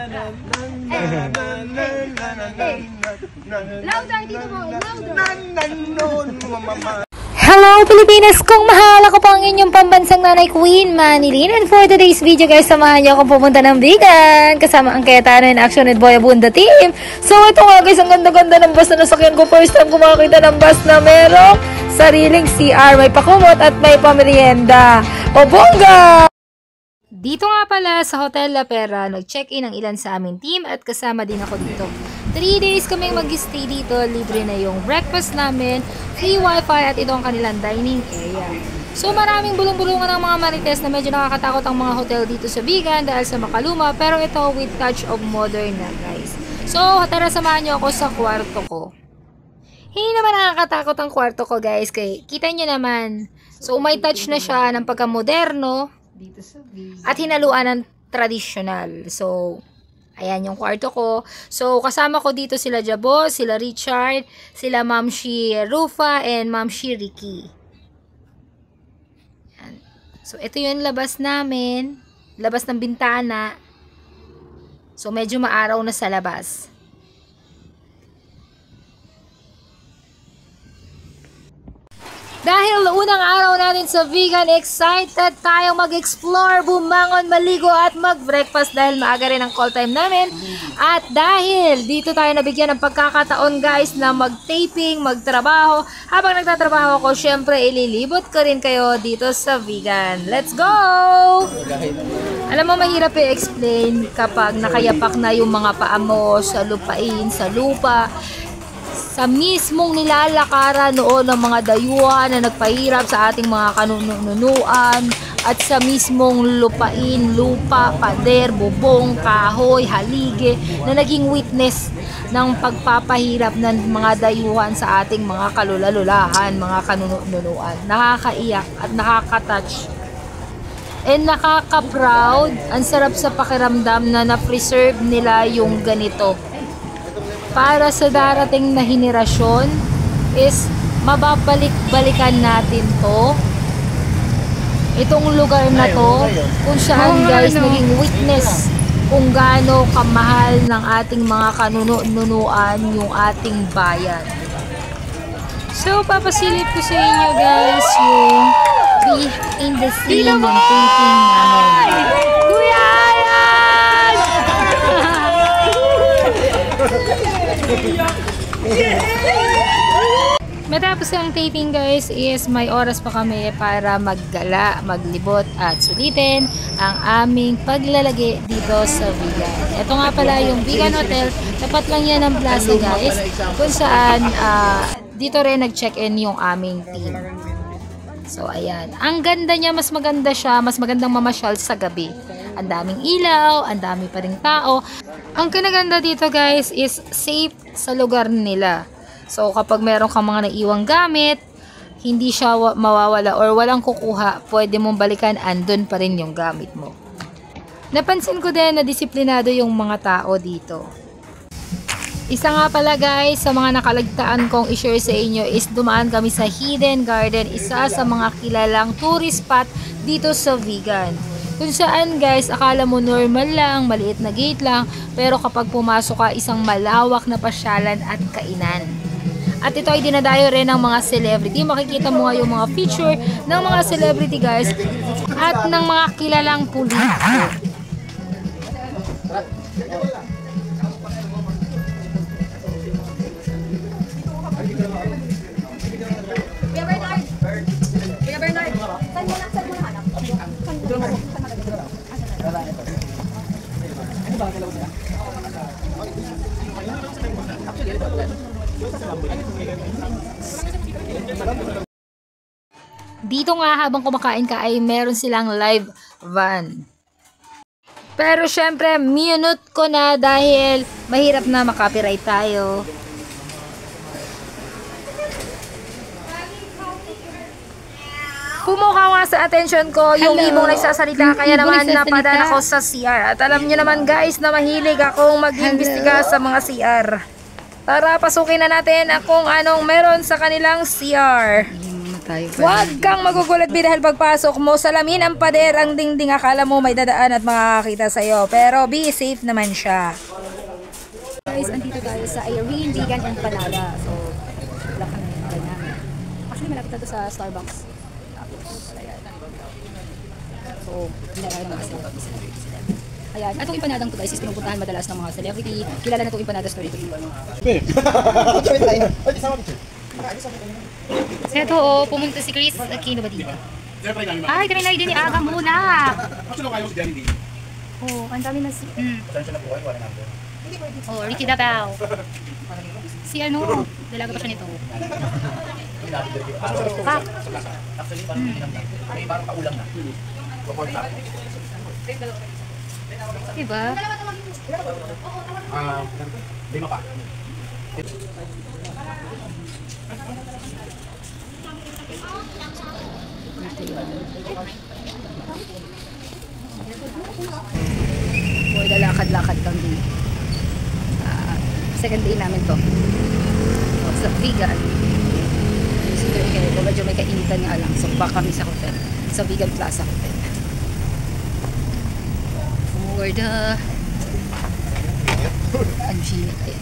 Louder, dito mo. Louder. Hello Pilipinas! Kung mahal ako po ang inyong pambansang nanay Queen Manilyn, and for today's video guys, samahan niyo akong pupunta ng Vigan kasama ang Cayetano in Action with Boy Abunda team. So ito nga guys, ang ganda-ganda ng bus na nasakyan ko. First time ko makakita ng bus na merong sariling CR, may pakumot at may pamerienda. O bongga! Dito nga pala sa Hotel La Pera, nag-check-in ang ilan sa aming team at kasama din ako dito. 3 days kaming mag-stay dito, libre na yung breakfast namin, free wifi at ito ang kanilang dining area. So maraming bulong-bulungan ng mga marites na medyo nakakatakot ang mga hotel dito sa Vigan dahil sa makaluma, pero ito with touch of modern na guys. So tara samahan nyo ako sa kwarto ko. Hindi naman nakakatakot ang kwarto ko guys, kaya kita nyo naman. So may touch na siya ng pagka-moderno at hinaluan ng traditional. So ayan yung kwarto ko. So, kasama ko dito sila Jabo, sila Richard, sila Ma'am Shi Rufa, and Ma'am Shi Ricky. Ayan. So, ito yung labas namin. Labas ng bintana. So, medyo maaraw na sa labas. Dahil unang araw natin sa Vigan, excited tayong mag-explore, bumangon, maligo at mag-breakfast dahil maaga rin ang call time namin. At dahil dito tayo nabigyan ng pagkakataon guys na mag-taping, magtrabaho. Habang nagtatrabaho ako, syempre ililibot ko rin kayo dito sa Vigan. Let's go! Alam mo, mahirap i-explain kapag nakayapak na yung mga paa mo sa lupain, sa lupa. Sa mismong nilalakaran noon ng mga dayuhan na nagpahirap sa ating mga kanunuan at sa mismong lupain, lupa, pader, bubong, kahoy, halige na naging witness ng pagpapahirap ng mga dayuhan sa ating mga kalulalulahan, mga kanunuan. Nakakaiyak at nakakatouch and nakaka-proud. Ang sarap sa pakiramdam na na-preserve nila yung ganito. Para sa darating na henerasyon is mababalik-balikan natin to. Itong lugar na to kung saan guys naging witness kung gaano kamahal ng ating mga kanunuan yung ating bayan. So papasilip ko sa inyo guys yung behind the scene ng taping namin. Matapos ang taping guys is may oras pa kami para maggala, maglibot at sulitin ang aming paglalagi dito sa Vigan. Ito nga pala yung Vigan Hotel, tapat lang yan ng plaza guys, kung saan dito rin nag-check-in yung aming team. So ayan, ang ganda niya, mas maganda siya, mas magandang mamasyal sa gabi. Ang daming ilaw, ang dami pa ring tao. Ang kinaganda dito guys is safe sa lugar nila. So kapag meron kang mga naiwang gamit, hindi siya mawawala or walang kukuha, pwede mong balikan, andun pa rin yung gamit mo. Napansin ko din na disiplinado yung mga tao dito. Isa nga pala guys sa mga nakalagtaan kong i-share sa inyo is dumaan kami sa Hidden Garden, isa sa mga kilalang tourist spot dito sa Vigan. Kung saan guys, akala mo normal lang, maliit na gate lang, pero kapag pumasok ka, isang malawak na pasyalan at kainan. At ito ay dinadayo rin ng mga celebrity. Makikita mo nga yung mga feature ng mga celebrity guys at ng mga kilalang politiko. Kuya Bernard, saan mo na hanap? Dito nga habang kumakain ka ay meron silang live van. Pero syempre, minute ko na dahil mahirap na makopyright tayo. Pumukaw nga sa attention ko yung ibong nagsasalita, kaya naman napadaan ako sa CR. At alam nyo naman guys na mahilig akong mag-imbestiga sa mga CR. Tara, pasukin na natin kung anong meron sa kanilang CR. tayo. Huwag kang magugulat B dahil pagpasok mo, salamin ang pader, ang dingding, akala mo may dadaan at makakakita sa'yo. Pero be safe naman siya. Guys, andito tayo sa Irene Vegan Empanada. So, wala kami yung order namin. Actually, malapit na to sa Starbucks. Tapos, ayan. So, hindi na tayo ng mga celebrities. Ayan. At itong empanadang to guys is pinupuntahan madalas ng mga celebrity. Kilala na itong empanada story to. Ito pumunta si Chris Aquino ba dito? Ay, kami na din ni Aga muna. Oh, ang dami na si... Oh, Ricky Dabao. Si ano, dalaga pa siya nito. Kap. Diba? Lima pa. Boy, lalakad-lakad kami. Second day namin to. Sa vegan. So, medyo may kainitan nga lang. So, back kami sa hotel. Sa Vegan Plaza Hotel. For the... Anginet. Ayan.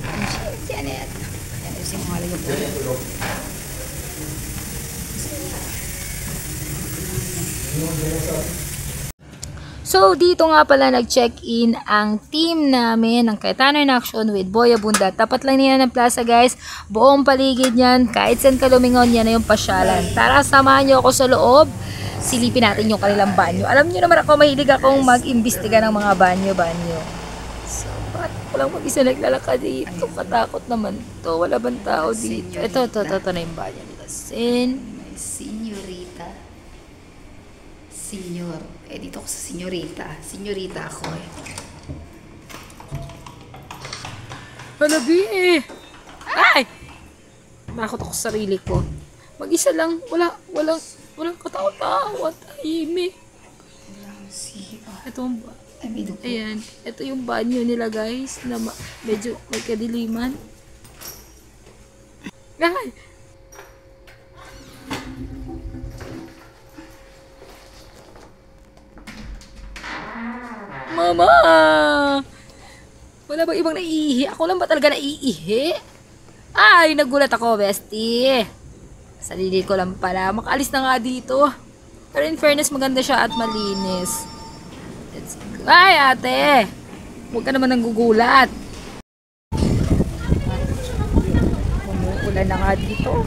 Anginet. Janet. Ayan, yung sinungaling yung buhay. So, dito nga pala nag-check-in ang team namin ng Cayetano in Action with Boy Abunda. Tapat lang nila ng plaza guys. Buong paligid niyan. Kahit saan ka lumingon, yan na yung pasyalan. Tara, samahan niyo ako sa loob. Silipin natin yung kanilang banyo. Alam niyo naman ako, mahilig akong mag-imbestiga ng mga banyo-banyo. So, bakit walang mag-isa naglalakad dito? Katakot naman to. Wala bang tao dito? Ito na yung banyo nila. May senyorita. Senyor. Eh, dito ako sa senyorita. Senyorita ako eh. Halabi eh. Ay! Nakot ako sa sarili ko. Mag-isa lang. Walang katao-tao. Tahimik. Ito ang ayan. Ito yung banyo nila guys. Na medyo may kadiliman. Ay! Mama! Wala ba ibang naiihi? Ako lang ba talaga naiihi? Ay, nagulat ako, bestie. Sarili ko lang pala. Makaalis na nga dito. Pero in fairness, maganda siya at malinis. Let's go. Ay, ate! Huwag ka naman nang gugulat. Umuulan na nga dito.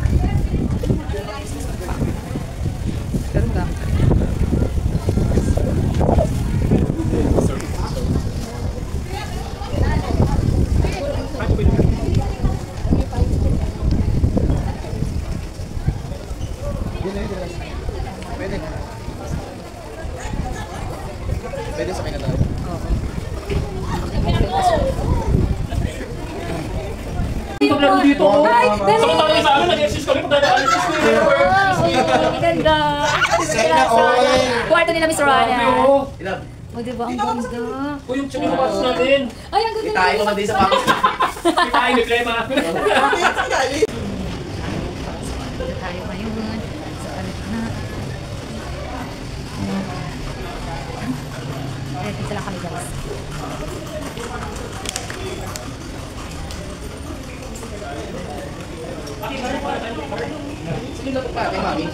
Pero gamit. Pwede sa kanya tayo. Dito. Sakot tayo sa amin, nag-exist kami, pagdadaan-exist ko yung Ganda. Kwarto nila, Miss Rana. Ilan? O, diba? Ang ganda. O yung chicken watch natin. Ay, ang ganda. Itain mo ka din sa pakis. Itain ni Crema. Tayo ngayon. Sa na. Dito lang kami guys. Sige lang pa, kay mami.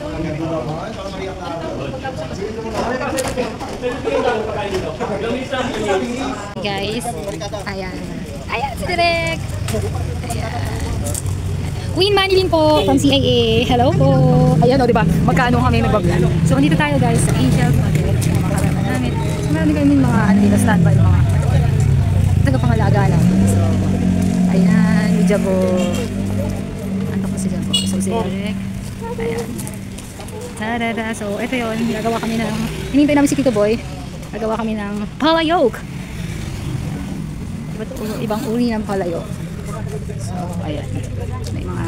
Guys, ayan. Ayan si Direk. Ayan. Queen Manilin po from CIA. Hello po. Ayan o, diba? Magkano kami nag-vlog. So, andito tayo guys sa Angel Market. Mga karama namin. So, marami kami mga ano dito, standby, mga tagapangalaga namin. So, ayan, si Jabo. Ano ko si Jabo? So, si Direk. Ayan. Tarada. So, ito yun. Nagawa kami ng, hinintay namin si Tito Boy. Nagawa kami ng palayok. Ibang uri ng palayok. So, ayan. May mga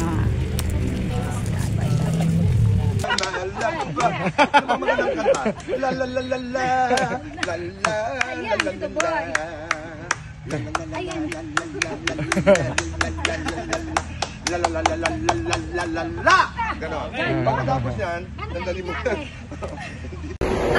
Ganon. Pagkatapos yan, dandali mo.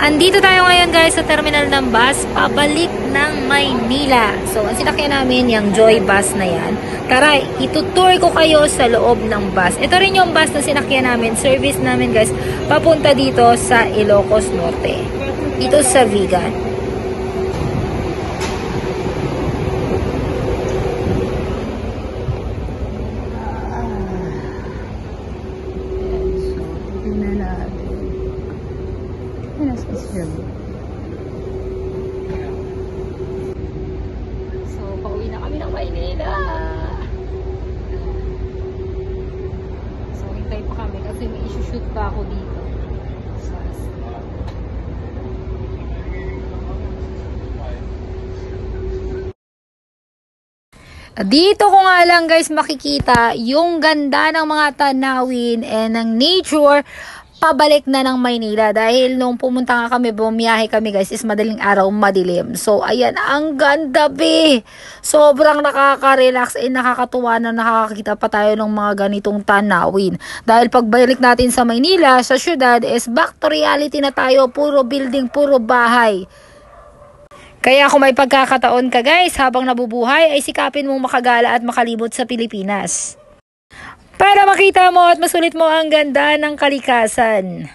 Andito tayo ngayon guys sa terminal ng bus, pabalik ng Maynila. So, ang sinakyan namin yung Joy bus na yan. Tara, itutour ko kayo sa loob ng bus. Ito rin yung bus na sinakyan namin, service namin guys, papunta dito sa Ilocos Norte. Dito sa Vigan. So, pauwi na kami ng Maynila. So, hintay pa kami kasi may isi-shoot pa ako dito. Dito ko nga lang guys makikita yung ganda ng mga tanawin and ng nature pabalik na ng Maynila dahil nung pumunta nga kami, bumiyahe kami guys, is madaling araw, madilim. So, ayan, ang ganda be! Sobrang nakaka-relax and nakakatuwa na nakakakita pa tayo ng mga ganitong tanawin. Dahil pagbalik natin sa Maynila, sa syudad, is back to reality na tayo, puro building, puro bahay. Kaya kung may pagkakataon ka guys, habang nabubuhay, ay sikapin mong makagala at makalibot sa Pilipinas. Para makita mo at masulit mo ang ganda ng kalikasan.